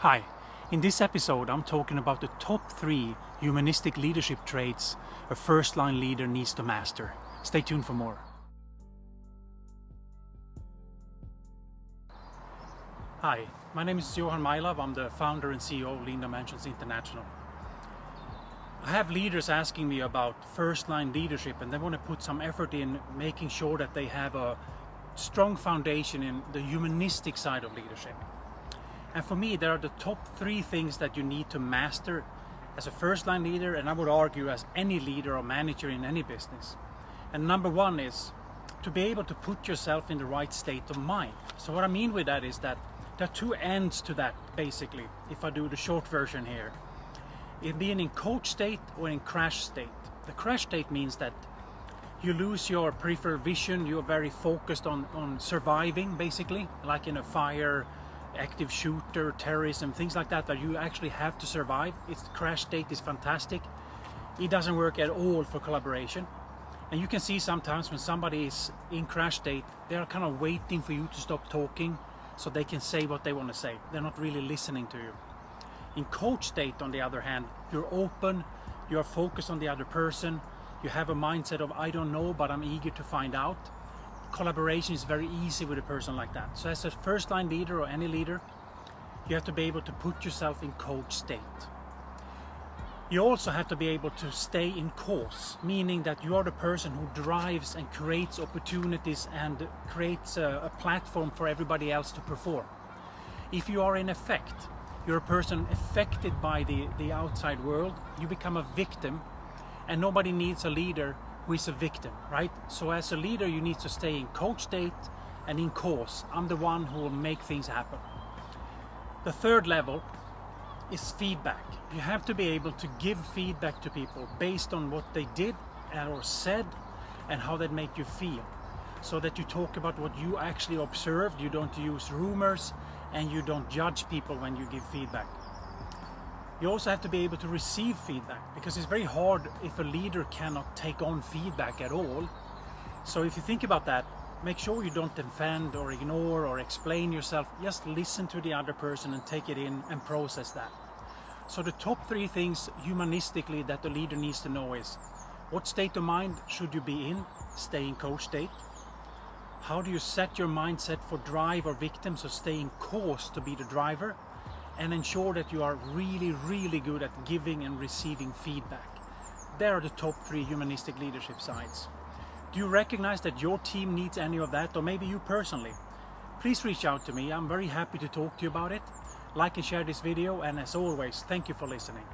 Hi, in this episode I'm talking about the top 3 humanistic leadership traits a first-line leader needs to master. Stay tuned for more. Hi, my name is Johan Mylov. I'm the founder and CEO of Lean Dimensions International. I have leaders asking me about first-line leadership, and they want to put some effort in making sure that they have a strong foundation in the humanistic side of leadership. And for me, there are the top 3 things that you need to master as a first-line leader, and I would argue as any leader or manager in any business. And number 1 is to be able to put yourself in the right state of mind. So what I mean with that is that there are 2 ends to that, basically, if I do the short version here. In being in coach state or in crash state. The crash state means that you lose your peripheral vision, you're very focused on surviving, basically, like in a fire, active shooter, terrorism, things like that, that you actually have to survive. Its crash state is fantastic. It doesn't work at all for collaboration. And you can see sometimes when somebody is in crash state, they're kind of waiting for you to stop talking so they can say what they want to say. They're not really listening to you. In coach state, on the other hand, you're open, you're focused on the other person, you have a mindset of I don't know, but I'm eager to find out. Collaboration is very easy with a person like that. So as a first-line leader or any leader, you have to be able to put yourself in coach state. You also have to be able to stay in course, meaning that you are the person who drives and creates opportunities and creates a platform for everybody else to perform. If you are in effect, you're a person affected by the outside world, you become a victim, and nobody needs a leader who is a victim, right? So as a leader, you need to stay in coach state and in course. I'm the one who will make things happen. The third level is feedback. You have to be able to give feedback to people based on what they did or said and how that make you feel. So that you talk about what you actually observed, you don't use rumors, and you don't judge people when you give feedback. You also have to be able to receive feedback, because it's very hard if a leader cannot take on feedback at all. So if you think about that, make sure you don't defend or ignore or explain yourself. Just listen to the other person and take it in and process that. So the top 3 things humanistically that the leader needs to know is: what state of mind should you be in? Stay in coach state. How do you set your mindset for drive or victim? So stay in course to be the driver. And ensure that you are really good at giving and receiving feedback. There are the top 3 humanistic leadership sides. Do you recognize that your team needs any of that, or maybe you personally? Please reach out to me. I'm very happy to talk to you about it. Like and share this video, and as always, thank you for listening.